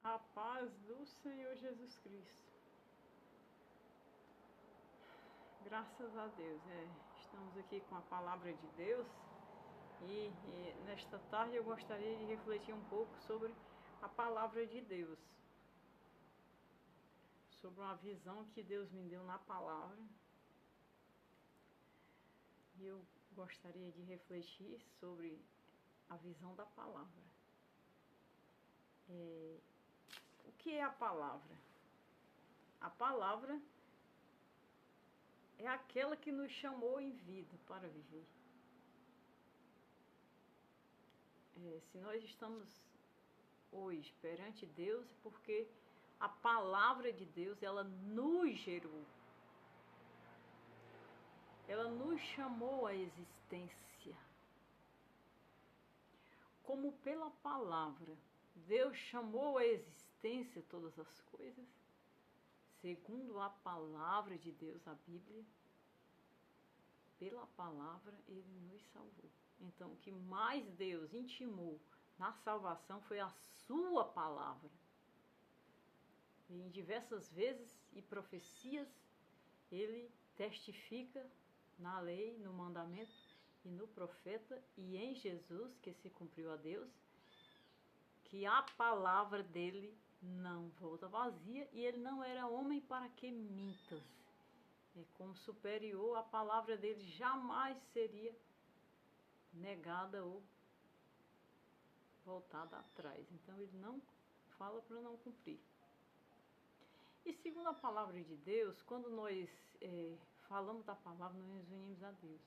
A paz do Senhor Jesus Cristo. Graças a Deus, estamos aqui com a palavra de Deus e nesta tarde eu gostaria de refletir um pouco sobre a palavra de Deus, sobre uma visão que Deus me deu na palavra. E eu gostaria de refletir sobre a visão da palavra. O que é a palavra? A palavra é aquela que nos chamou em vida para viver. Se nós estamos hoje perante Deus, é porque a palavra de Deus, ela nos gerou. Ela nos chamou à existência. Como pela palavra Deus chamou à existência todas as coisas, segundo a palavra de Deus, a Bíblia, pela palavra Ele nos salvou. Então, o que mais Deus intimou na salvação foi a sua palavra. E em diversas vezes e profecias, Ele testifica na lei, no mandamento e no profeta e em Jesus, que se cumpriu a Deus, que a palavra dele não volta vazia e ele não era homem para que mintas. Como superior, a palavra dele jamais seria negada ou voltada atrás. Então ele não fala para não cumprir. E segundo a palavra de Deus, quando nós falamos da palavra, nós nos unimos a Deus.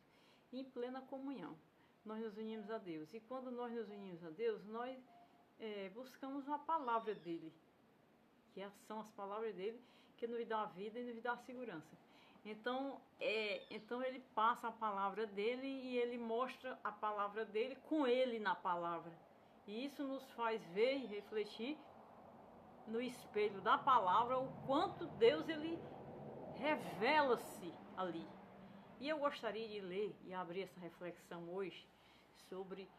Em plena comunhão, nós nos unimos a Deus. E quando nós nos unimos a Deus, nós buscamos a palavra dele, que são as palavras dele que nos dá a vida e nos dá a segurança. Então ele passa a palavra dele e ele mostra a palavra dele com ele na palavra. E isso nos faz ver e refletir no espelho da palavra o quanto Deus ele revela-se ali. E eu gostaria de ler e abrir essa reflexão hoje sobre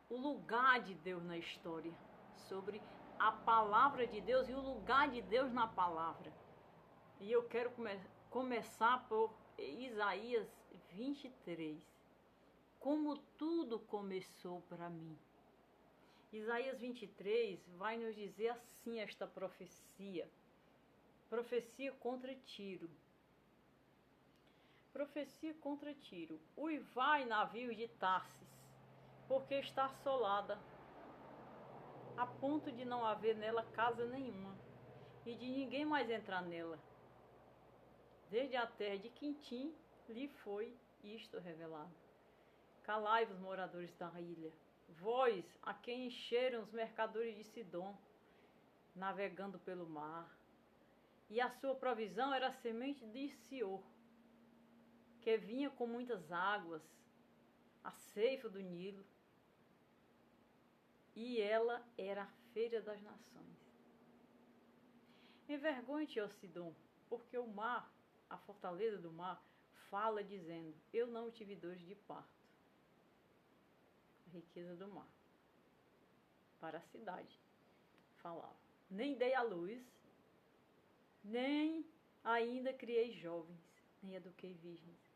o lugar de Deus na história, sobre a palavra de Deus e o lugar de Deus na palavra. E eu quero começar por Isaías 23. Como tudo começou para mim. Isaías 23 vai nos dizer assim esta profecia. Profecia contra Tiro. Profecia contra Tiro. Uivai, navio de Tarsis, porque está assolada, a ponto de não haver nela casa nenhuma, e de ninguém mais entrar nela. Desde a terra de Quintim lhe foi isto revelado. Calai-vos, moradores da ilha, vós a quem encheram os mercadores de Sidom, navegando pelo mar. E a sua provisão era a semente de Sior, que vinha com muitas águas, a ceifa do Nilo, e ela era a feira das nações. Envergonhe-te, ó Sidom, porque o mar, a fortaleza do mar, fala dizendo, eu não tive dores de parto. A riqueza do mar. Para a cidade, falava. Nem dei à luz, nem ainda criei jovens, nem eduquei virgens.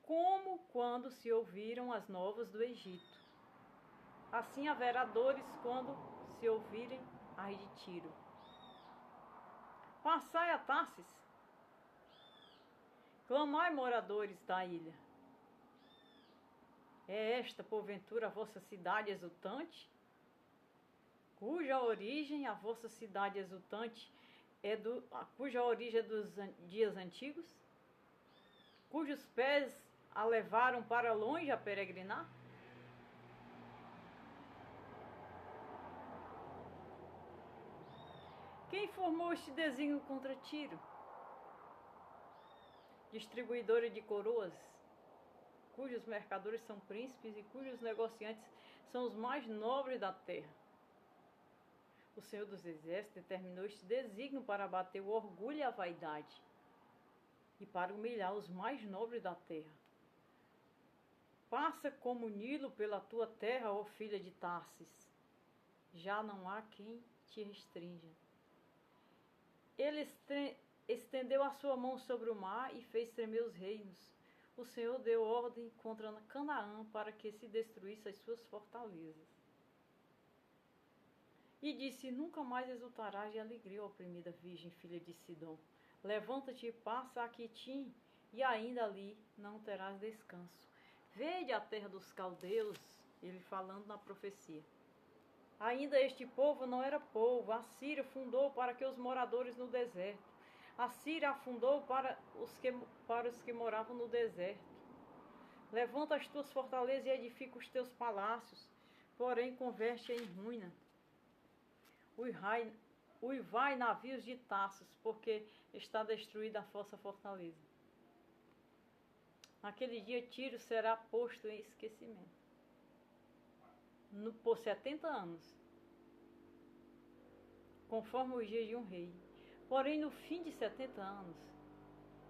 Como quando se ouviram as novas do Egito. Assim haverá dores quando se ouvirem as de Tiro. Passai a Tarsis, clamai, moradores da ilha. É esta, porventura, a vossa cidade exultante? Cuja origem, a vossa cidade exultante, cuja origem é dos dias antigos? Cujos pés a levaram para longe a peregrinar? Quem formou este desígnio contra Tiro? Distribuidora de coroas, cujos mercadores são príncipes e cujos negociantes são os mais nobres da terra. O Senhor dos Exércitos determinou este desígnio para abater o orgulho e a vaidade e para humilhar os mais nobres da terra. Passa como Nilo pela tua terra, ó filha de Tarsis. já não há quem te restrinja. Ele estendeu a sua mão sobre o mar e fez tremer os reinos. O Senhor deu ordem contra Canaã para que se destruísse as suas fortalezas. E disse: nunca mais exultarás de alegria, ó oprimida virgem, filha de Sidom. Levanta-te e passa a Quitim, e ainda ali não terás descanso. Vede a terra dos caldeus, ele falando na profecia. Ainda este povo não era povo. A Síria fundou para que os moradores no deserto. A Síria afundou para os que moravam no deserto. Levanta as tuas fortalezas e edifica os teus palácios, porém converte em ruína. Uivai navios de Tarsos, porque está destruída a vossa fortaleza. Naquele dia Tiro será posto em esquecimento. Por 70 anos, conforme os dias de um rei. Porém, no fim de 70 anos,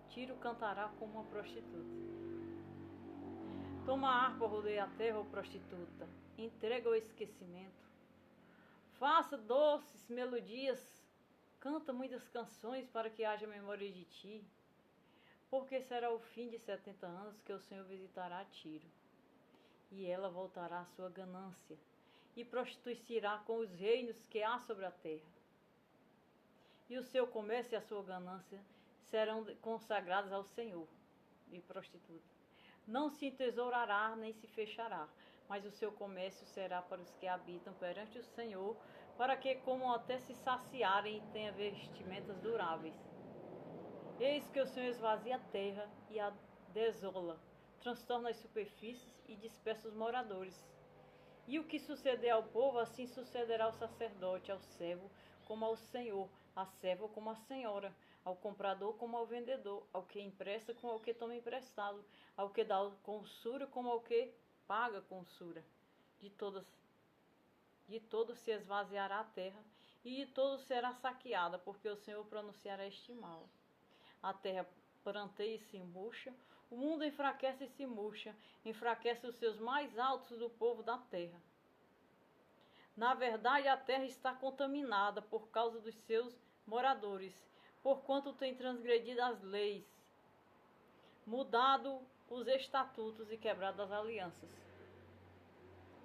Tiro cantará como uma prostituta. Toma a harpa, rodeia a terra, ó prostituta, entrega o esquecimento. Faça doces melodias, canta muitas canções para que haja memória de ti. Porque será o fim de 70 anos que o Senhor visitará Tiro. E ela voltará à sua ganância, e prostituirá com os reinos que há sobre a terra. E o seu comércio e a sua ganância serão consagrados ao Senhor. E prostituta. Não se entesourará, nem se fechará, mas o seu comércio será para os que habitam perante o Senhor, para que comam até se saciarem e tenham vestimentas duráveis. Eis que o Senhor esvazia a terra e a desola, transtorna as superfícies e dispersa os moradores. E o que suceder ao povo, assim sucederá ao sacerdote, ao servo como ao senhor, à serva como à senhora, ao comprador como ao vendedor, ao que empresta como ao que toma emprestado, ao que dá consura como ao que paga consura. De todos se esvaziará a terra, e de todos será saqueada, porque o Senhor pronunciará este mal. A terra pranteia e se murcha, o mundo enfraquece e se murcha, enfraquece os seus mais altos do povo da terra. Na verdade, a terra está contaminada por causa dos seus moradores, porquanto tem transgredido as leis, mudado os estatutos e quebrado as alianças.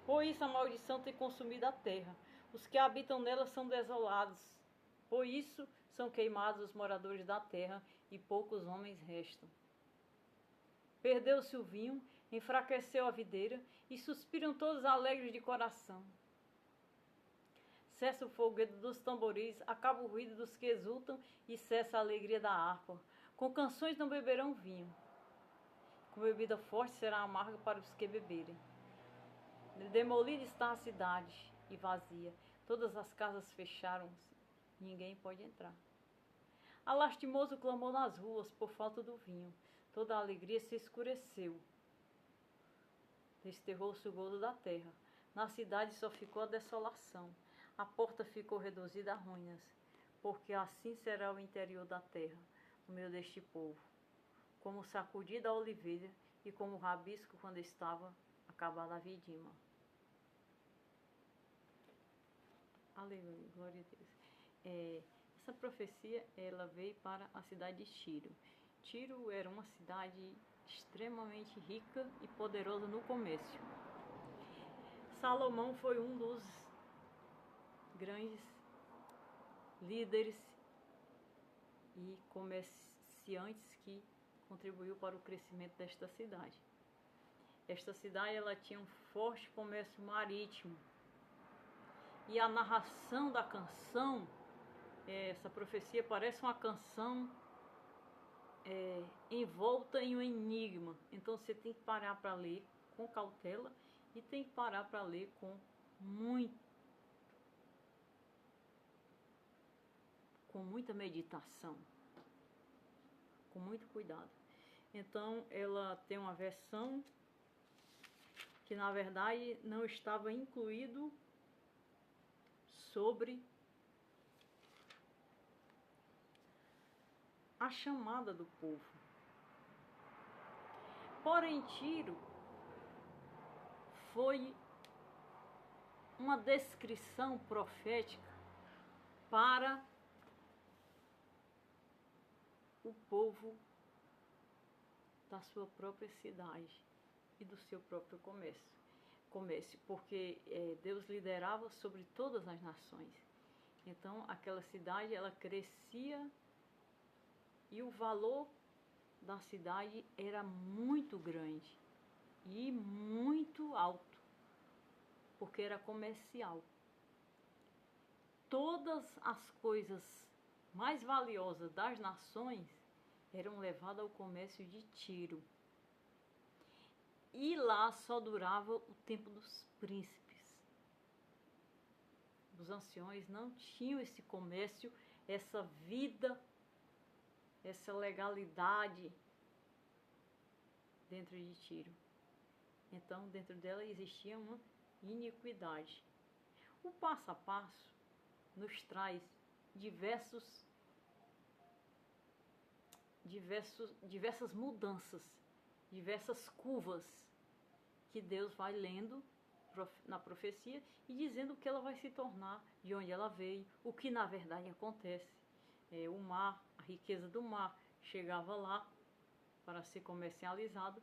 Por isso a maldição tem consumido a terra, os que habitam nela são desolados. Por isso são queimados os moradores da terra, e poucos homens restam. Perdeu-se o vinho, enfraqueceu a videira, e suspiram todos alegres de coração. Cessa o folguedo dos tamboris, acaba o ruído dos que exultam, e cessa a alegria da harpa. Com canções não beberão vinho. Com bebida forte será amarga para os que beberem. Demolida está a cidade e vazia. Todas as casas fecharam-se. Ninguém pode entrar. A lastimoso clamou nas ruas por falta do vinho. Toda a alegria se escureceu. Desterrou-se o gozo da terra. Na cidade só ficou a desolação. A porta ficou reduzida a ruínas. Porque assim será o interior da terra, no meio deste povo. Como sacudida a oliveira e como o rabisco quando estava acabada a vidima. Aleluia, glória a Deus. Essa profecia, ela veio para a cidade de Tiro. Tiro era uma cidade extremamente rica e poderosa no comércio. Salomão foi um dos grandes líderes e comerciantes que contribuiu para o crescimento desta cidade. Esta cidade, ela tinha um forte comércio marítimo. E a narração da canção, essa profecia parece uma canção envolta em um enigma. Então você tem que parar para ler com cautela e tem que parar para ler com muita meditação, com muito cuidado. Então ela tem uma versão que na verdade não estava incluído sobre a chamada do povo. Porém, Tiro foi uma descrição profética para o povo da sua própria cidade e do seu próprio comércio, porque Deus liderava sobre todas as nações. Então aquela cidade ela crescia e o valor da cidade era muito grande e muito alto, porque era comercial. Todas as coisas mais valiosas das nações eram levadas ao comércio de Tiro. E lá só durava o tempo dos príncipes. Os anciões não tinham esse comércio, essa vida, essa legalidade dentro de Tiro. Então, dentro dela existia uma iniquidade. O passo a passo nos traz diversas mudanças, diversas curvas que Deus vai lendo na profecia e dizendo o que ela vai se tornar, de onde ela veio, o que na verdade acontece. O mar, a riqueza do mar chegava lá para ser comercializado.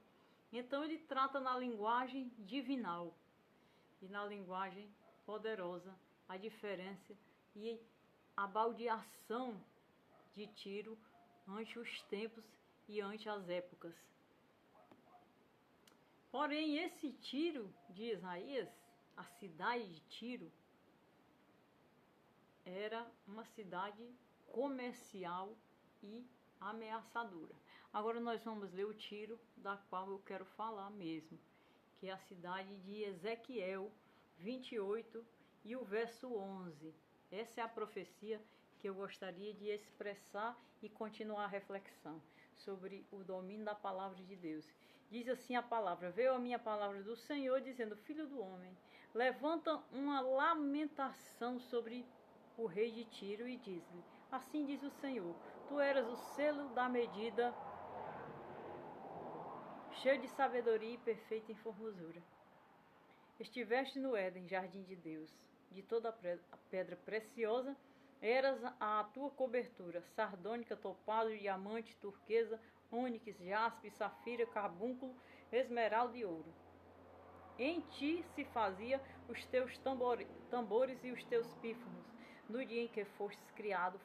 Então ele trata na linguagem divinal e na linguagem poderosa a diferença e a baldeação de Tiro ante os tempos e ante as épocas. Porém, esse Tiro de Isaías, a cidade de Tiro, era uma cidade comercial e ameaçadora. Agora nós vamos ler o Tiro da qual eu quero falar mesmo, que é a cidade de Ezequiel 28 e o verso 11. Essa é a profecia que eu gostaria de expressar e continuar a reflexão sobre o domínio da palavra de Deus. Diz assim a palavra: veio a minha palavra do Senhor, dizendo: filho do homem, levanta uma lamentação sobre o rei de Tiro e diz-lhe: assim diz o Senhor, tu eras o selo da medida, cheio de sabedoria e perfeito em formosura. Estiveste no Éden, jardim de Deus, de toda a pedra preciosa eras a tua cobertura, sardônica, topázio, diamante, turquesa, ônix, jaspe, safira, carbúnculo, esmeralda e ouro. Em ti se fazia os teus tambores e os teus pífanos, no dia em que fostes criado,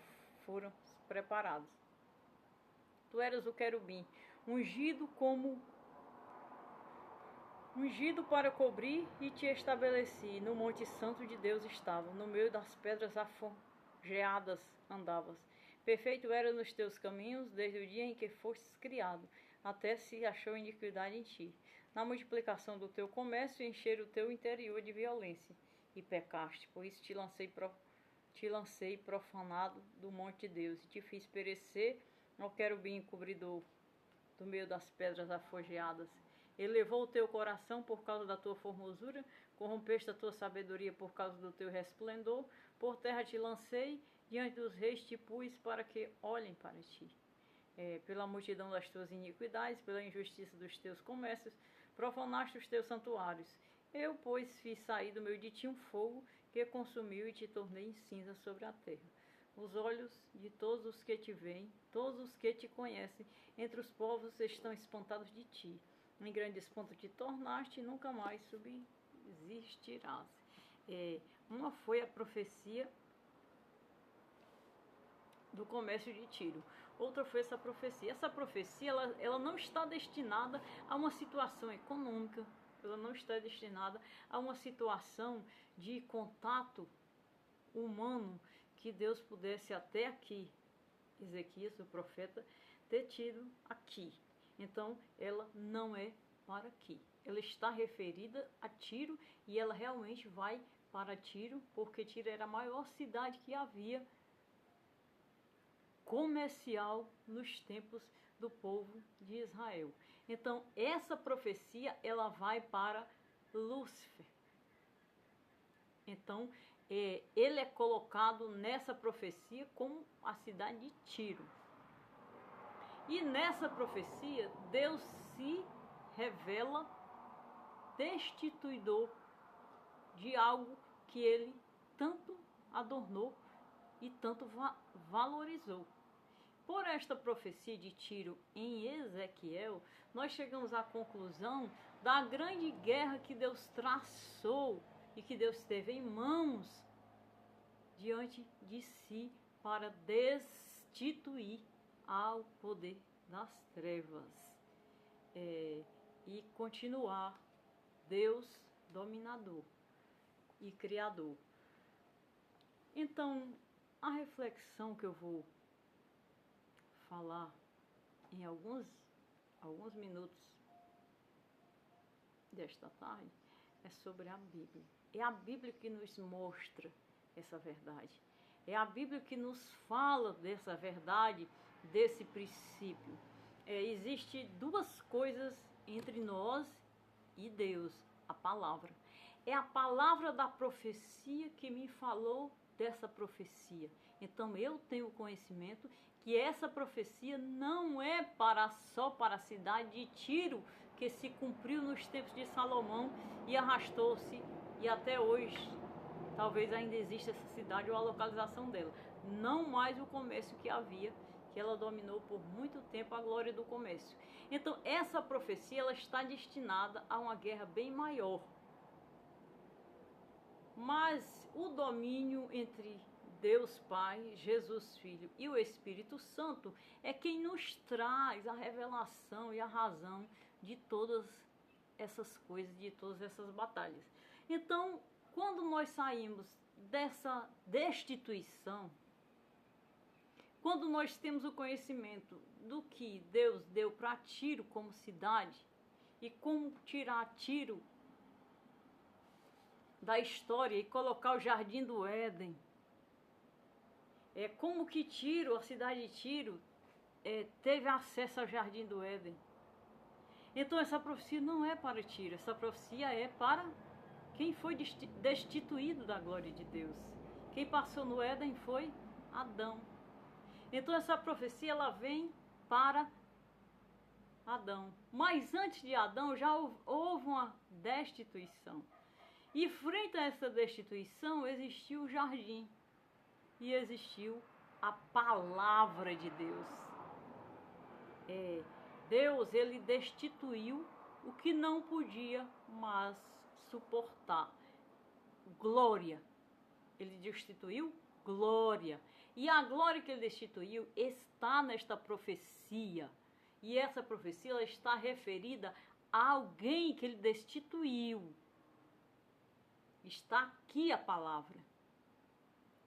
foram preparados. Tu eras o querubim, ungido para cobrir, e te estabeleci. No monte santo de Deus estava, no meio das pedras aforjeadas andavas. Perfeito era nos teus caminhos, desde o dia em que fostes criado, até se achou iniquidade em ti. Na multiplicação do teu comércio, encher o teu interior de violência, e pecaste, pois te lancei profanado do monte de Deus, e te fiz perecer ao querubim cobridor do meio das pedras aforjeadas. Elevou o teu coração por causa da tua formosura, corrompeste a tua sabedoria por causa do teu resplendor, por terra te lancei, diante dos reis te pus para que olhem para ti. Pela multidão das tuas iniquidades, pela injustiça dos teus comércios, profanaste os teus santuários. Eu, pois, fiz sair do meio de ti um fogo que consumiu e te tornei em cinza sobre a terra. Os olhos de todos os que te veem, todos os que te conhecem, entre os povos estão espantados de ti. Em grande espanto te tornaste e nunca mais subsistirás. Uma foi a profecia do comércio de Tiro. Outra foi essa profecia. Essa profecia ela não está destinada a uma situação econômica, ela não está destinada a uma situação de contato humano que Deus pudesse até aqui, Ezequias, o profeta, ter tido aqui. Então, ela não é para aqui. Ela está referida a Tiro e ela realmente vai para Tiro, porque Tiro era a maior cidade que havia comercial nos tempos do povo de Israel. Então, essa profecia, ela vai para Lúcifer. Então, ele é colocado nessa profecia como a cidade de Tiro. E nessa profecia, Deus se revela destituidor de algo que ele tanto adornou e tanto valorizou. Por esta profecia de Tiro em Ezequiel, nós chegamos à conclusão da grande guerra que Deus traçou e que Deus teve em mãos diante de si para destituir ao poder das trevas e continuar Deus dominador e criador. Então, a reflexão que eu vou falar em alguns minutos desta tarde é sobre a Bíblia. É a Bíblia que nos mostra essa verdade. É a Bíblia que nos fala dessa verdade, desse princípio. Existe duas coisas entre nós e Deus, a palavra. É a palavra da profecia que me falou dessa profecia. Então eu tenho conhecimento que essa profecia não é só para a cidade de Tiro, que se cumpriu nos tempos de Salomão e arrastou-se, e até hoje talvez ainda exista essa cidade ou a localização dela. Não mais o comércio que havia, que ela dominou por muito tempo a glória do comércio. Então essa profecia ela está destinada a uma guerra bem maior. Mas o domínio entre Deus Pai, Jesus Filho e o Espírito Santo é quem nos traz a revelação e a razão de todas essas coisas, de todas essas batalhas. Então, quando nós saímos dessa destituição, quando nós temos o conhecimento do que Deus deu para Tiro como cidade e como tirar Tiro da história e colocar o Jardim do Éden, como que Tiro, a cidade de Tiro, teve acesso ao Jardim do Éden. Então essa profecia não é para Tiro, essa profecia é para quem foi destituído da glória de Deus. Quem passou no Éden foi Adão. Então essa profecia ela vem para Adão. Mas antes de Adão já houve uma destituição. E frente a essa destituição existiu o jardim. E existiu a palavra de Deus. Deus, ele destituiu o que não podia mais suportar. Glória. Ele destituiu glória. E a glória que ele destituiu está nesta profecia. E essa profecia ela está referida a alguém que ele destituiu. Está aqui a palavra.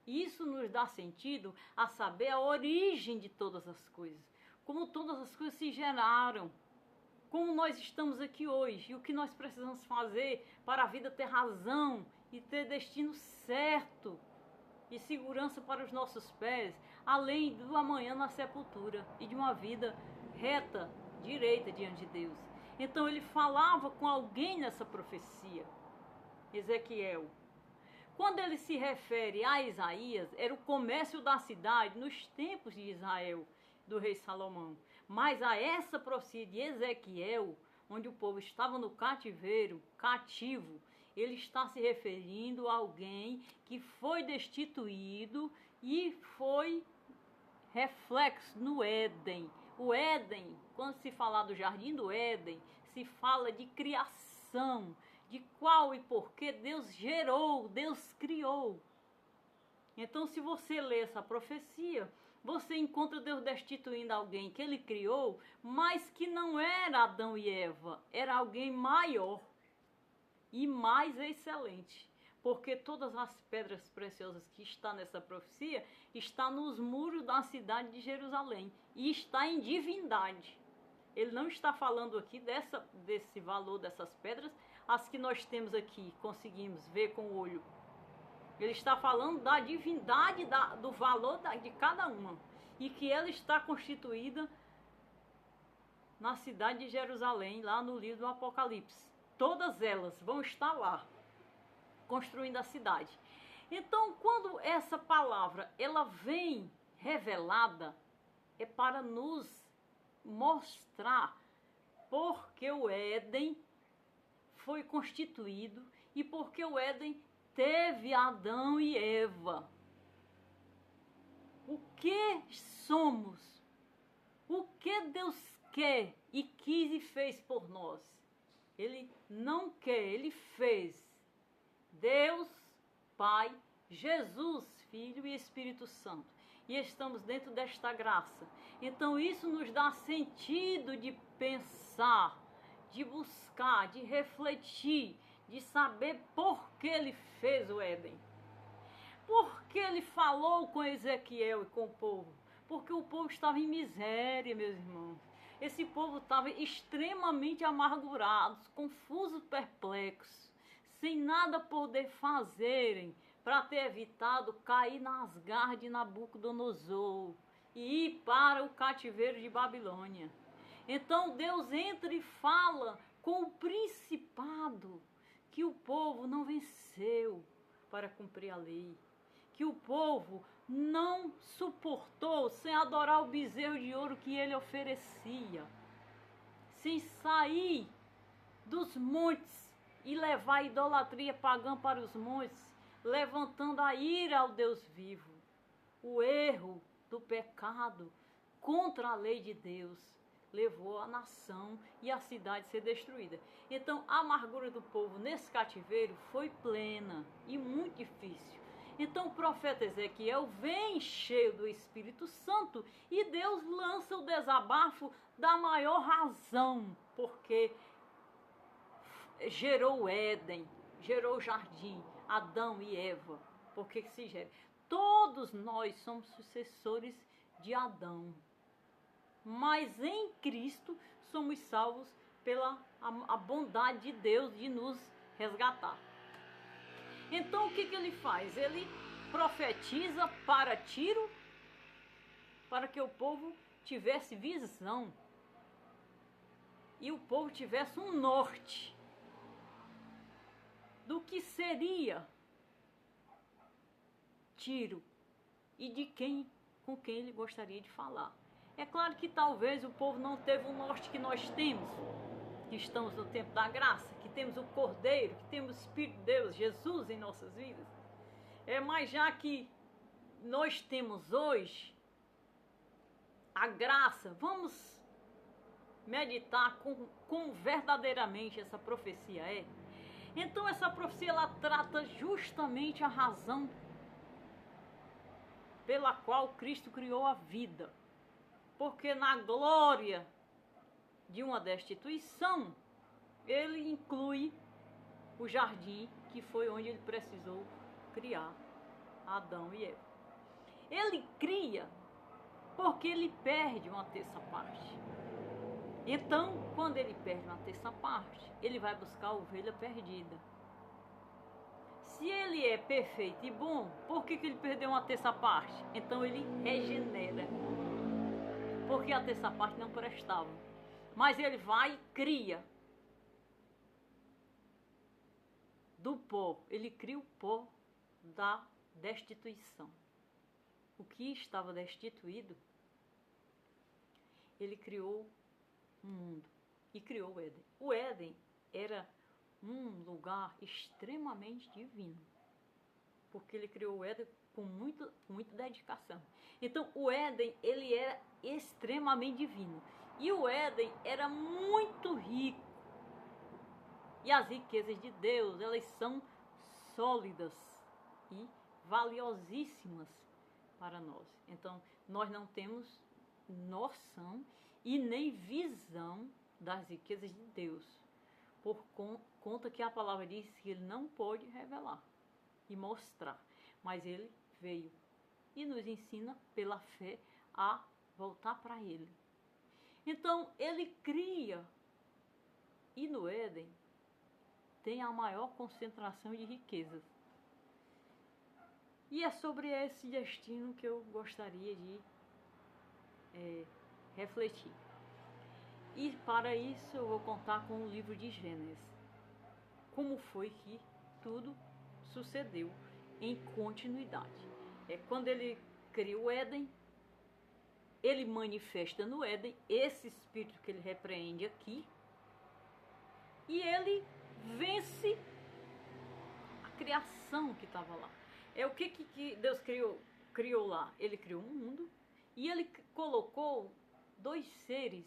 Isso nos dá sentido a saber a origem de todas as coisas. Como todas as coisas se geraram. Como nós estamos aqui hoje. E o que nós precisamos fazer para a vida ter razão e ter destino certo. E segurança para os nossos pés. Além do amanhã na sepultura. E de uma vida reta, direita diante de Deus. Então ele falava com alguém nessa profecia. Ezequiel. Quando ele se refere a Isaías, era o comércio da cidade nos tempos de Israel, do rei Salomão. Mas a essa profecia de Ezequiel, onde o povo estava no cativeiro, cativo, ele está se referindo a alguém que foi destituído e foi reflexo no Éden. O Éden, quando se fala do Jardim do Éden, se fala de criação, de qual e por que Deus gerou, Deus criou. Então, se você lê essa profecia, você encontra Deus destituindo alguém que ele criou, mas que não era Adão e Eva, era alguém maior e mais excelente. Porque todas as pedras preciosas que estão nessa profecia estão nos muros da cidade de Jerusalém e está em divindade. Ele não está falando aqui desse valor dessas pedras, as que nós temos aqui, conseguimos ver com o olho. Ele está falando da divindade, do valor de cada uma. E que ela está constituída na cidade de Jerusalém, lá no livro do Apocalipse. Todas elas vão estar lá, construindo a cidade. Então, quando essa palavra ela vem revelada, é para nos mostrar porque o Éden foi constituído e porque o Éden teve Adão e Eva. O que somos? O que Deus quer e quis e fez por nós? Ele não quer, ele fez. Deus, Pai, Jesus, Filho e Espírito Santo. E estamos dentro desta graça. Então isso nos dá sentido de pensar, de buscar, de refletir, de saber por que ele fez o Éden. Por que ele falou com Ezequiel e com o povo? Porque o povo estava em miséria, meus irmãos. Esse povo estava extremamente amargurado, confuso, perplexo, sem nada poder fazerem para ter evitado cair nas garras de Nabucodonosor e ir para o cativeiro de Babilônia. Então Deus entra e fala com o principado que o povo não venceu para cumprir a lei, que o povo não suportou sem adorar o bezerro de ouro que ele oferecia, sem sair dos montes e levar a idolatria pagã para os montes, levantando a ira ao Deus vivo. O erro do pecado contra a lei de Deus levou a nação e a cidade a ser destruída. Então a amargura do povo nesse cativeiro foi plena e muito difícil. Então o profeta Ezequiel vem cheio do Espírito Santo e Deus lança o desabafo da maior razão, porque gerou o Éden, gerou o jardim, Adão e Eva. Por que se gera? Todos nós somos sucessores de Adão, mas em Cristo somos salvos pela a bondade de Deus de nos resgatar. Então o que ele faz? Ele profetiza para Tiro, para que o povo tivesse visão e o povo tivesse um norte do que seria Tiro e de com quem ele gostaria de falar. É claro que talvez o povo não teve o norte que nós temos, que estamos no tempo da graça, que temos o Cordeiro, que temos o Espírito de Deus, Jesus em nossas vidas. Mas já que nós temos hoje a graça, vamos meditar como verdadeiramente essa profecia é. Então essa profecia ela trata justamente a razão pela qual Cristo criou a vida. Porque na glória de uma destituição, ele inclui o jardim, que foi onde ele precisou criar Adão e Eva. Ele cria porque ele perde uma terça parte. Então, quando ele perde uma terça parte, ele vai buscar a ovelha perdida. Se ele é perfeito e bom, por que ele perdeu uma terça parte? Então ele regenera. Porque a terça parte não prestava. Mas ele vai e cria do pó. Ele cria o pó da destituição. O que estava destituído, ele criou um mundo e criou o Éden. O Éden era um lugar extremamente divino, porque ele criou o Éden com muita dedicação. Então o Éden ele era extremamente divino e o Éden era muito rico. E as riquezas de Deus, elas são sólidas e valiosíssimas para nós. Então nós não temos noção e nem visão das riquezas de Deus, por conta que a palavra diz que ele não pode revelar e mostrar, mas ele veio e nos ensina pela fé a voltar para ele. Então ele cria, e no Éden tem a maior concentração de riquezas. E é sobre esse destino que eu gostaria de refletir. E para isso eu vou contar com o livro de Gênesis. Como foi que tudo sucedeu em continuidade. Quando ele cria o Éden, ele manifesta no Éden esse espírito que ele repreende aqui. E ele vence criação que estava lá. É o que Deus criou lá? Ele criou um mundo e ele colocou dois seres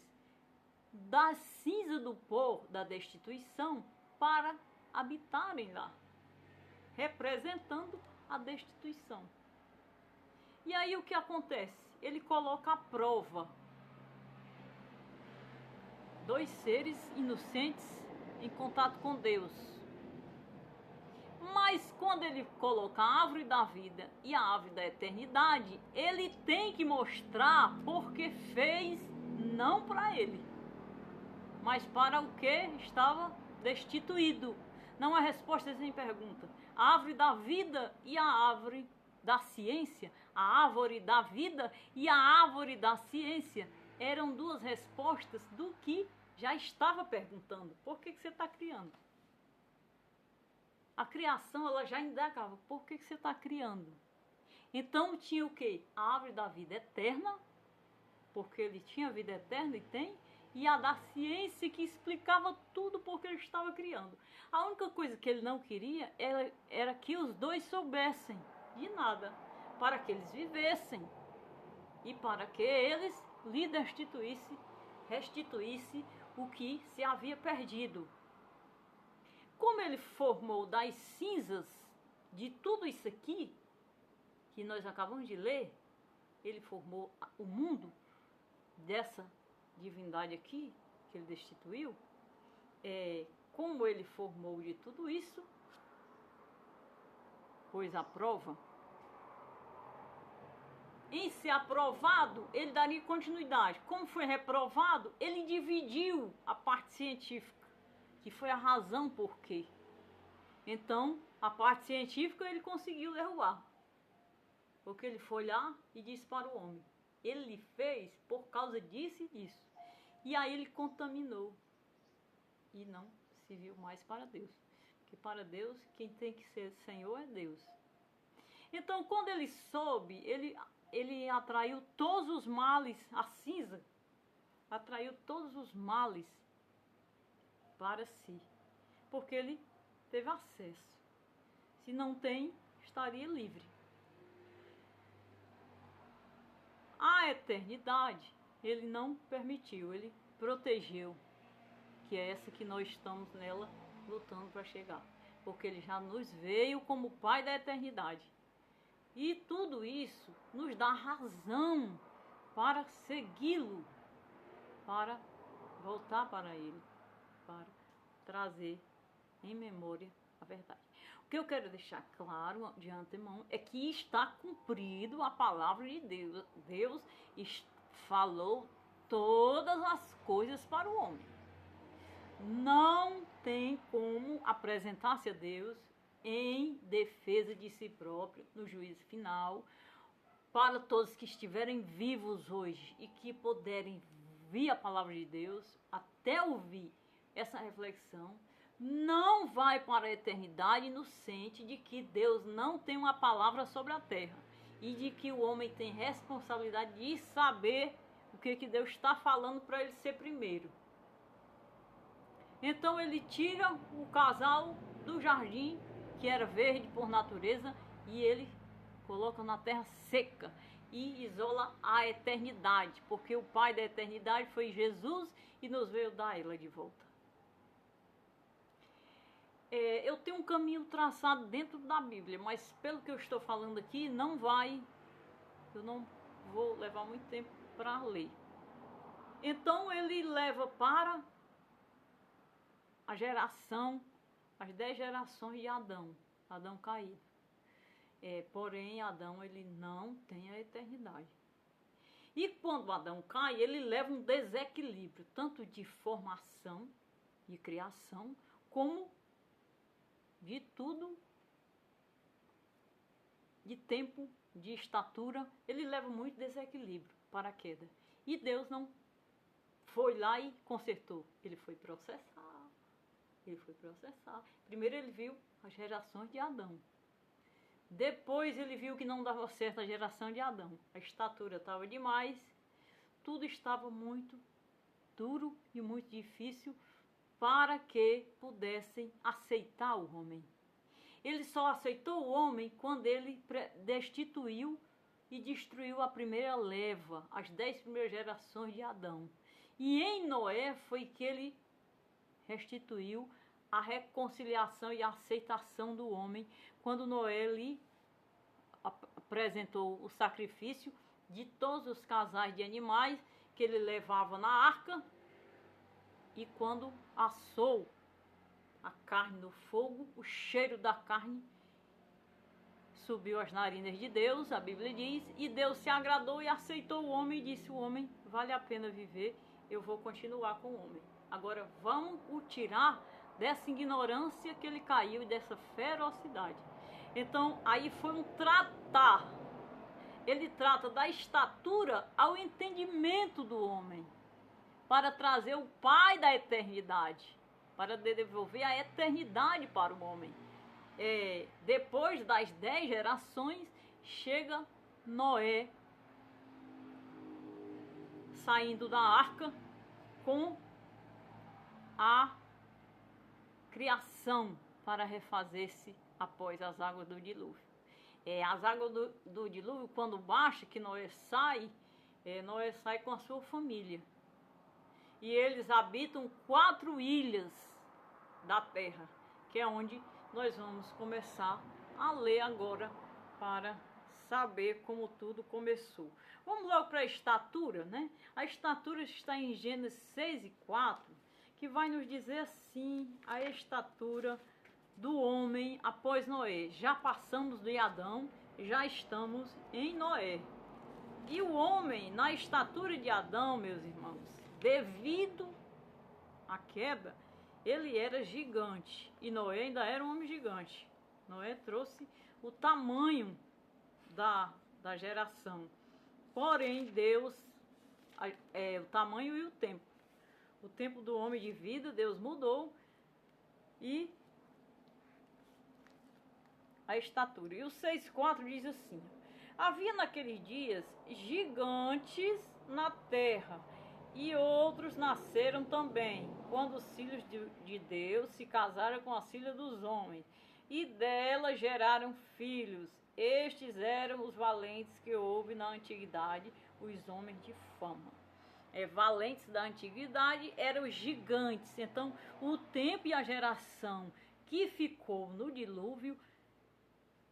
da cinza do pó da destituição para habitarem lá, representando a destituição. E aí o que acontece? Ele coloca à prova dois seres inocentes em contato com Deus. Mas quando ele coloca a árvore da vida e a árvore da eternidade, ele tem que mostrar porque fez não para ele, mas para o que estava destituído. Não é resposta sem pergunta. A árvore da vida e a árvore da ciência, a árvore da vida e a árvore da ciência eram duas respostas do que já estava perguntando. Por que você está criando? A criação, ela já indagava, por que você está criando? Então tinha o quê? A árvore da vida eterna, porque ele tinha vida eterna e tem, e a da ciência que explicava tudo porque ele estava criando. A única coisa que ele não queria era que os dois soubessem de nada, para que eles vivessem e para que eles lhe restituísse o que se havia perdido. Como ele formou das cinzas de tudo isso aqui, que nós acabamos de ler, ele formou o mundo dessa divindade aqui, que ele destituiu, como ele formou de tudo isso, pois a prova, em ser aprovado, ele daria continuidade. Como foi reprovado, ele dividiu a parte científica, que foi a razão por quê. Então, a parte científica ele conseguiu derrubar, porque ele foi lá e disse para o homem, ele fez por causa disso e disso. E aí ele contaminou e não se viu mais para Deus. Porque para Deus, quem tem que ser Senhor é Deus. Então, quando ele soube, ele atraiu todos os males, a cinza, atraiu todos os males para si. Porque ele teve acesso. Se não tem, estaria livre. A eternidade, ele não permitiu, ele protegeu, que é essa que nós estamos nela lutando para chegar, porque ele já nos veio como Pai da eternidade. E tudo isso nos dá razão para segui-lo, para voltar para ele, para trazer em memória a verdade. O que eu quero deixar claro de antemão é que está cumprido a palavra de Deus. Deus falou todas as coisas para o homem. Não tem como apresentar-se a Deus em defesa de si próprio no juízo final. Para todos que estiverem vivos hoje e que puderem ouvir a palavra de Deus, até ouvir essa reflexão, não vai para a eternidade inocente de que Deus não tem uma palavra sobre a terra e de que o homem tem responsabilidade de saber o que Deus está falando para ele ser primeiro. Então ele tira o casal do jardim, que era verde por natureza, e ele coloca na terra seca e isola a eternidade, porque o Pai da eternidade foi Jesus e nos veio dar ela de volta. Eu tenho um caminho traçado dentro da Bíblia, mas pelo que eu estou falando aqui, eu não vou levar muito tempo para ler. Então ele leva para a geração, as 10 gerações de Adão caído. Porém, Adão ele não tem a eternidade. E quando Adão cai, ele leva um desequilíbrio, tanto de formação, de criação, como de tudo, de tempo, de estatura, ele leva muito desequilíbrio para a queda. E Deus não foi lá e consertou. Ele foi processar. Primeiro ele viu as gerações de Adão. Depois ele viu que não dava certo a geração de Adão. A estatura estava demais, tudo estava muito duro e muito difícil para que pudessem aceitar o homem. Ele só aceitou o homem quando ele destituiu e destruiu a primeira leva, as 10 primeiras gerações de Adão. E em Noé foi que ele restituiu a reconciliação e a aceitação do homem, quando Noé lhe apresentou o sacrifício de todos os casais de animais que ele levava na arca, e quando assou a carne no fogo, o cheiro da carne subiu às narinas de Deus, a Bíblia diz, e Deus se agradou e aceitou o homem e disse: o homem vale a pena viver, eu vou continuar com o homem. Agora vamos o tirar dessa ignorância que ele caiu e dessa ferocidade. Então aí foi um tratar. Ele trata da estatura ao entendimento do homem, para trazer o Pai da eternidade, para devolver a eternidade para o homem. Depois das 10 gerações, chega Noé saindo da arca com a criação para refazer-se após as águas do dilúvio. As águas do dilúvio, quando baixa, que Noé sai com a sua família. E eles habitam 4 ilhas da terra, que é onde nós vamos começar a ler agora para saber como tudo começou. Vamos logo para a estatura, né? A estatura está em Gênesis 6:4, que vai nos dizer assim, a estatura do homem após Noé. Já passamos de Adão, já estamos em Noé. E o homem, na estatura de Adão, meus irmãos, devido à queda, ele era gigante. E Noé ainda era um homem gigante. Noé trouxe o tamanho da geração. Porém, Deus, o tamanho e o tempo. O tempo do homem de vida, Deus mudou. E a estatura. E o 6:4 diz assim: havia naqueles dias gigantes na terra, e outros nasceram também, quando os filhos de Deus se casaram com as filhas dos homens, e delas geraram filhos. Estes eram os valentes que houve na antiguidade, os homens de fama. Valentes da antiguidade eram os gigantes. Então, o tempo e a geração que ficou no dilúvio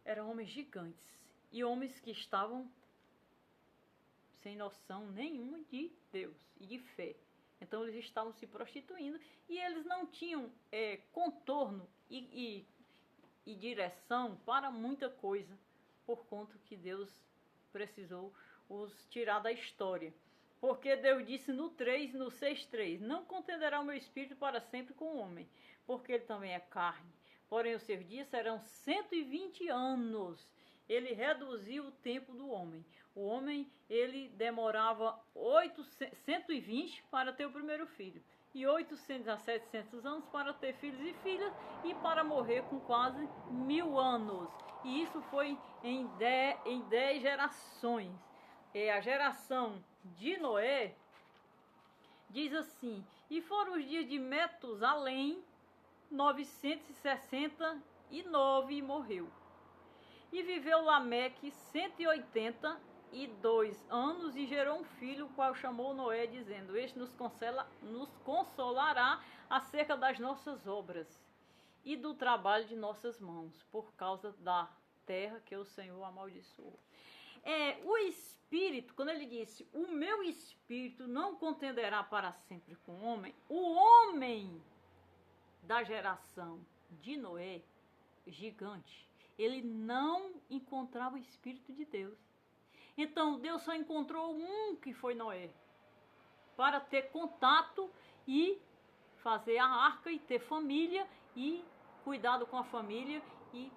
eram homens gigantes, e homens que estavam sem noção nenhuma de Deus e de fé. Então eles estavam se prostituindo, e eles não tinham contorno e direção para muita coisa, por conta que Deus precisou os tirar da história. Porque Deus disse no 6:3, não contenderá o meu espírito para sempre com o homem, porque ele também é carne. Porém os seus dias serão 120 anos. Ele reduziu o tempo do homem. O homem, ele demorava 120 para ter o primeiro filho, e 800 a 700 anos para ter filhos e filhas, e para morrer com quase 1000 anos. E isso foi em 10 gerações. A geração de Noé diz assim: e foram os dias de Metusalém 969 e morreu. E viveu Lameque 182 anos e gerou um filho, o qual chamou Noé, dizendo: este nos consolará acerca das nossas obras e do trabalho de nossas mãos, por causa da terra que o Senhor amaldiçoou. O espírito, quando ele disse: o meu espírito não contenderá para sempre com o homem da geração de Noé, gigante, ele não encontrava o Espírito de Deus. Então Deus só encontrou um, que foi Noé, para ter contato e fazer a arca e ter família e cuidado com a família e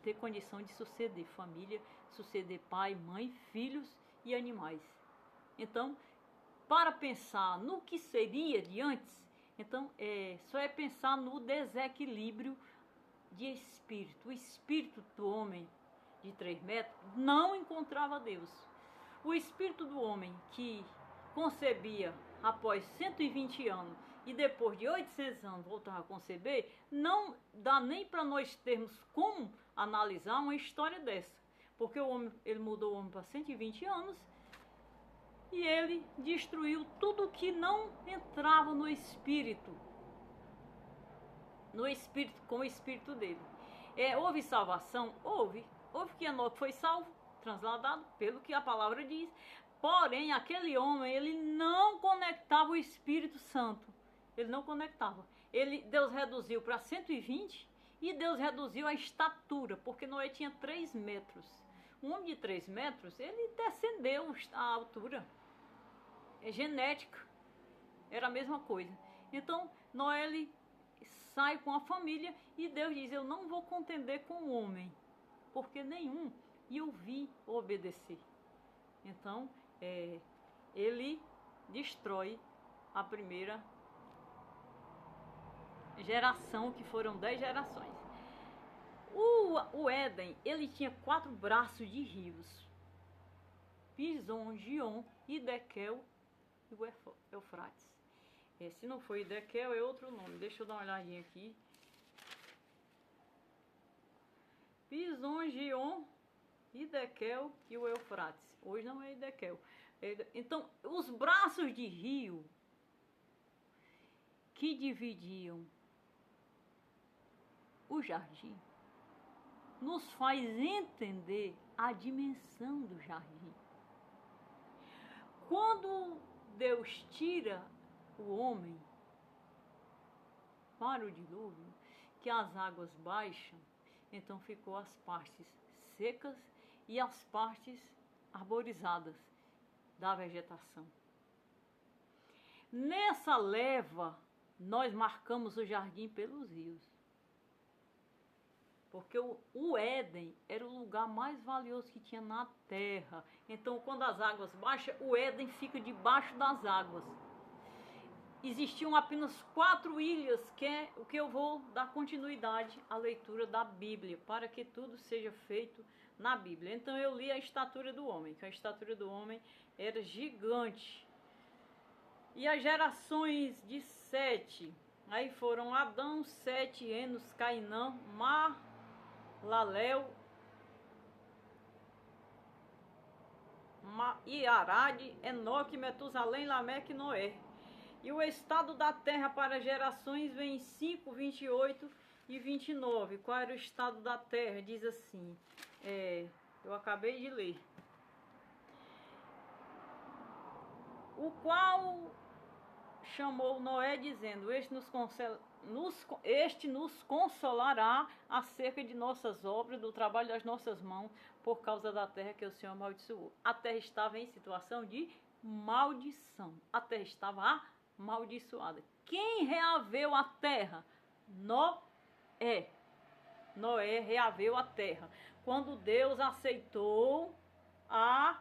ter condição de suceder família, suceder pai, mãe, filhos e animais. Então, para pensar no que seria de antes, então só é pensar no desequilíbrio de espírito. O espírito do homem de 3 metros não encontrava Deus. O espírito do homem que concebia após 120 anos e depois de 800 anos voltar a conceber, não dá nem para nós termos como analisar uma história dessa. Porque o homem, ele mudou o homem para 120 anos e ele destruiu tudo que não entrava no espírito com o espírito dele. Houve salvação? Houve que Enoque foi salvo, transladado, pelo que a palavra diz. Porém, aquele homem, ele não conectava o Espírito Santo. Ele não conectava. Deus reduziu para 120 e Deus reduziu a estatura, porque Noé tinha 3 metros. Um homem de 3 metros, ele descendeu a altura. É genética. Era a mesma coisa. Então, Noé, ele sai com a família e Deus diz, eu não vou contender com o homem, porque nenhum ia ouvir ou obedecer. Então, ele destrói a primeira geração, que foram 10 gerações. O Éden, ele tinha 4 braços de rios: Pison, Gion, Idequel e o Eufrates. Se não for Idequel, é outro nome. Deixa eu dar uma olhadinha aqui. Pison, Gion, Idequel e o Eufrates. Hoje não é Idequel. Então, os braços de rio que dividiam o jardim nos faz entender a dimensão do jardim. Quando Deus tira o homem para o dilúvio, que as águas baixam, então ficou as partes secas e as partes arborizadas da vegetação. Nessa leva, nós marcamos o jardim pelos rios. Porque o Éden era o lugar mais valioso que tinha na terra. Então, quando as águas baixam, o Éden fica debaixo das águas. Existiam apenas 4 ilhas, que é o que eu vou dar continuidade à leitura da Bíblia, para que tudo seja feito na Bíblia. Então eu li a estatura do homem, que a estatura do homem era gigante. E as gerações de Sete, aí foram Adão, Sete, Enos, Cainã, Malalel e Arade, Enoque, Metusalém, Lameque e Noé. E o estado da terra para gerações vem em 5, 28 e 29. Qual era o estado da terra? Diz assim, eu acabei de ler. O qual chamou Noé, dizendo, este nos consolará acerca de nossas obras, do trabalho das nossas mãos, por causa da terra que o Senhor amaldiçoou. A terra estava em situação de maldição. A terra estava amaldiçoada. Quem reaveu a terra? Noé. Noé reaveu a terra. Quando Deus aceitou a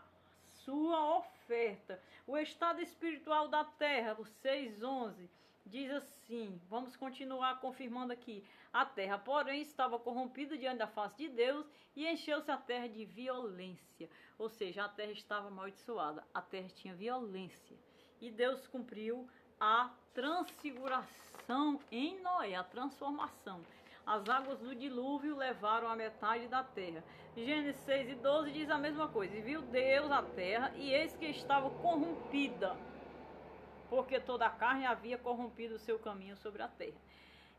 sua oferta. O estado espiritual da terra, o 6:11, diz assim, vamos continuar confirmando aqui. A terra, porém, estava corrompida diante da face de Deus e encheu-se a terra de violência. Ou seja, a terra estava amaldiçoada, a terra tinha violência. E Deus cumpriu a transfiguração em Noé, a transformação. As águas do dilúvio levaram a metade da terra. Gênesis 6:12 diz a mesma coisa. E viu Deus a terra, e eis que estava corrompida, porque toda a carne havia corrompido o seu caminho sobre a terra.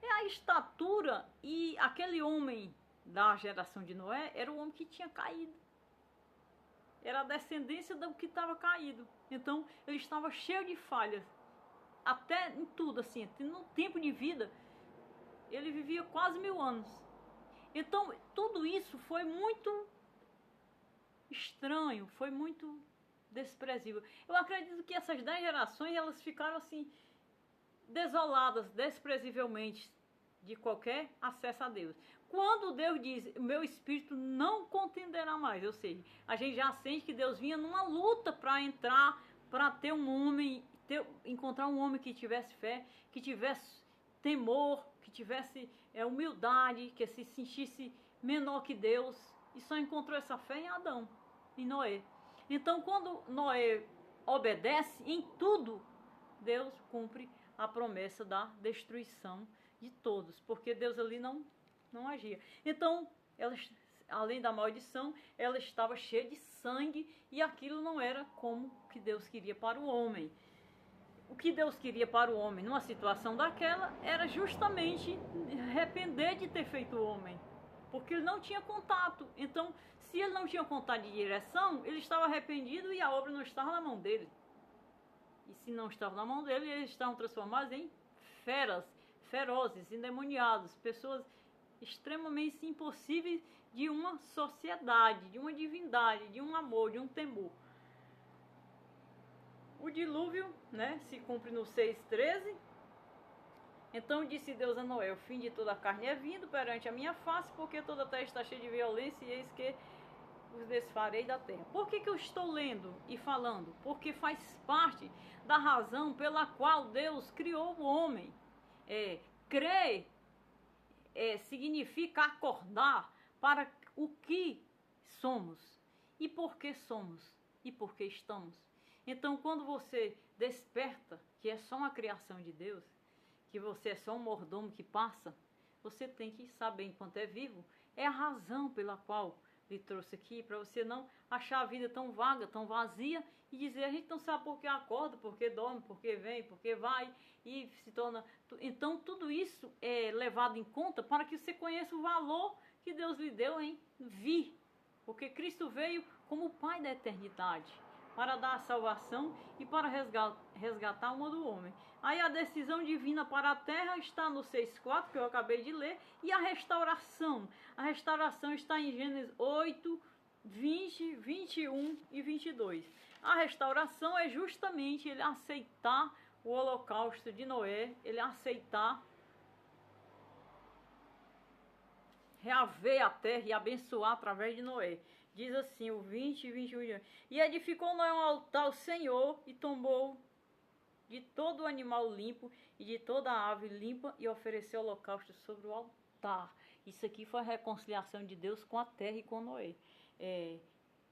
É a estatura, e aquele homem da geração de Noé era o homem que tinha caído. Era a descendência do que estava caído. Então, ele estava cheio de falhas. Até em tudo, assim, no tempo de vida, ele vivia quase 1000 anos. Então, tudo isso foi muito estranho, foi muito desprezível. Eu acredito que essas 10 gerações, elas ficaram assim, desoladas, desprezivelmente, de qualquer acesso a Deus. Quando Deus diz, meu espírito não contenderá mais, ou seja, a gente já sente que Deus vinha numa luta para entrar, para ter um homem, encontrar um homem que tivesse fé, que tivesse temor, que tivesse humildade, que se sentisse menor que Deus, e só encontrou essa fé em Adão, em Noé. Então, quando Noé obedece, em tudo, Deus cumpre a promessa da destruição de todos, porque Deus ali não agia. Então, além da maldição, ela estava cheia de sangue e aquilo não era como que Deus queria para o homem. O que Deus queria para o homem numa situação daquela era justamente arrepender de ter feito o homem, porque ele não tinha contato. Então, se ele não tinha contato de direção, ele estava arrependido e a obra não estava na mão dele. E se não estava na mão dele, eles estavam transformados em feras, ferozes, endemoniados, pessoas extremamente impossíveis de uma sociedade, de uma divindade, de um amor, de um temor. O dilúvio, né, se cumpre no 6:13. Então disse Deus a Noé: o fim de toda a carne é vindo perante a minha face, porque toda a terra está cheia de violência, e eis que os desfarei da terra. Por que eu estou lendo e falando? Porque faz parte da razão pela qual Deus criou o homem. Crer significa acordar para o que somos, e por que somos, e por que estamos. Então, quando você desperta que é só uma criação de Deus, que você é só um mordomo que passa, você tem que saber, enquanto é vivo, é a razão pela qual lhe trouxe aqui, para você não achar a vida tão vaga, tão vazia, e dizer, a gente não sabe por que acorda, por que dorme, por que vem, por que vai, e se torna... Então, tudo isso é levado em conta para que você conheça o valor que Deus lhe deu em vir, porque Cristo veio como o Pai da eternidade, para dar a salvação e para resgatar a alma do homem. Aí a decisão divina para a terra está no 6:4, que eu acabei de ler, e a restauração. A restauração está em Gênesis 8, 20, 21 e 22. A restauração é justamente ele aceitar o holocausto de Noé, ele aceitar reaver a terra e abençoar através de Noé. Diz assim, o 20 e 21. E edificou Noé um altar ao Senhor e tomou de todo o animal limpo e de toda a ave limpa e ofereceu holocausto sobre o altar. Isso aqui foi a reconciliação de Deus com a terra e com Noé.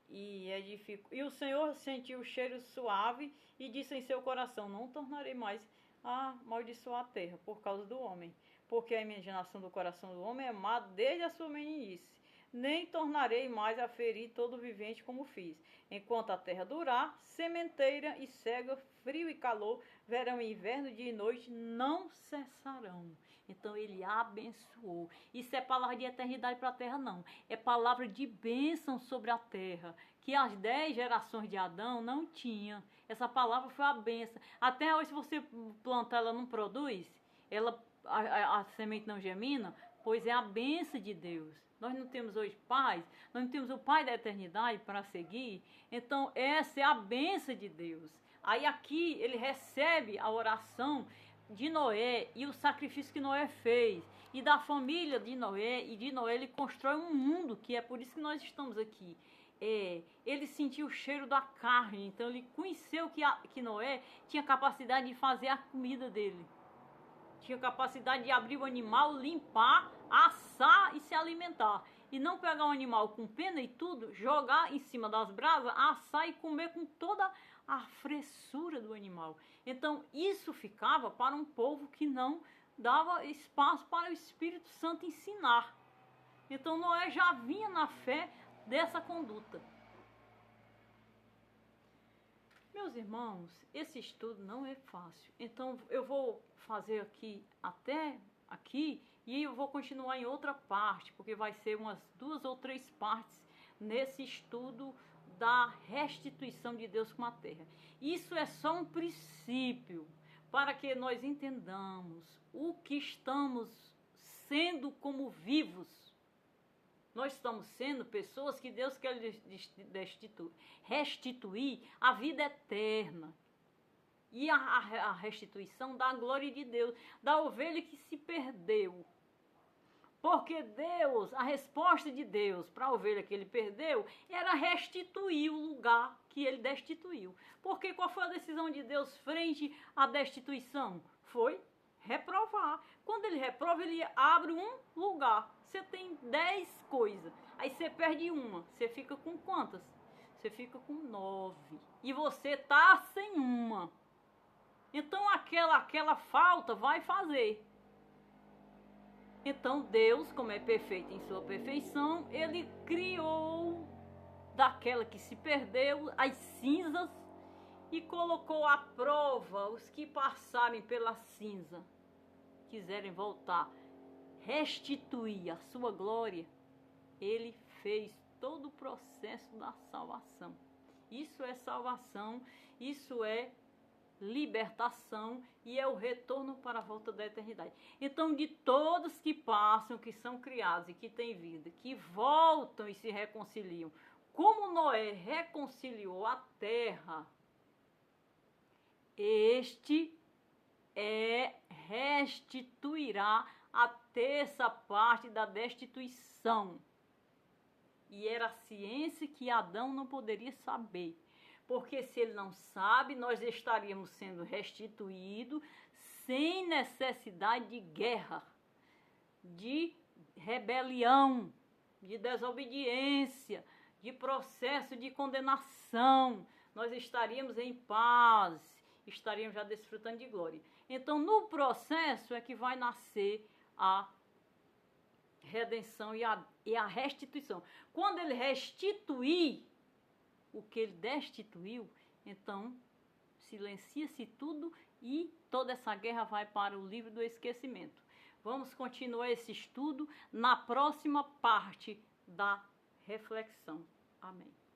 E o Senhor sentiu o cheiro suave e disse em seu coração, não tornarei mais a amaldiçoar a terra por causa do homem, porque a imaginação do coração do homem é má desde a sua meninice. Nem tornarei mais a ferir todo vivente como fiz. Enquanto a terra durar, sementeira e cega, frio e calor, verão e inverno, dia e noite, não cessarão. Então ele abençoou. Isso é palavra de eternidade para a terra, não. É palavra de bênção sobre a terra, que as 10 gerações de Adão não tinham. Essa palavra foi a bênção. Até hoje, se você plantar, ela não produz, a semente não germina, pois é a bênção de Deus. Nós não temos hoje paz, nós não temos o Pai da eternidade para seguir. Então essa é a bênção de Deus. Aí aqui ele recebe a oração de Noé e o sacrifício que Noé fez. E da família de Noé, e de Noé ele constrói um mundo, que é por isso que nós estamos aqui. Ele sentiu o cheiro da carne, então ele conheceu que Noé tinha capacidade de fazer a comida dele. Tinha capacidade de abrir o animal, limpar, assar e se alimentar. E não pegar um animal com pena e tudo, jogar em cima das brasas, assar e comer com toda a fressura do animal. Então isso ficava para um povo que não dava espaço para o Espírito Santo ensinar. Então Noé já vinha na fé dessa conduta. Meus irmãos, esse estudo não é fácil. Então eu vou fazer aqui até aqui e eu vou continuar em outra parte, porque vai ser umas 2 ou 3 partes nesse estudo da restituição de Deus com a terra. Isso é só um princípio para que nós entendamos o que estamos sendo como vivos. Nós estamos sendo pessoas que Deus quer restituir a vida eterna. E a restituição da glória de Deus, da ovelha que se perdeu. Porque Deus, a resposta de Deus para a ovelha que ele perdeu, era restituir o lugar que ele destituiu. Porque qual foi a decisão de Deus frente à destituição? Foi reprovar. Quando ele reprova, ele abre um lugar. Você tem 10 coisas, aí você perde uma. Você fica com quantas? Você fica com 9. E você tá sem uma. Então aquela falta vai fazer. Então Deus, como é perfeito em sua perfeição, ele criou daquela que se perdeu as cinzas e colocou à prova os que passarem pela cinza, quiserem voltar, restituir a sua glória. Ele fez todo o processo da salvação. Isso é salvação, isso é libertação e é o retorno para a volta da eternidade. Então, de todos que passam, que são criados e que têm vida, que voltam e se reconciliam, como Noé reconciliou a terra, este restituirá a terça parte da destituição. E era a ciência que Adão não poderia saber. Porque se ele não sabe, nós estaríamos sendo restituídos sem necessidade de guerra, de rebelião, de desobediência, de processo de condenação. Nós estaríamos em paz, estaríamos já desfrutando de glória. Então, no processo é que vai nascer a redenção e a restituição. Quando ele restituir o que ele destituiu, então silencia-se tudo e toda essa guerra vai para o livro do esquecimento. Vamos continuar esse estudo na próxima parte da reflexão. Amém.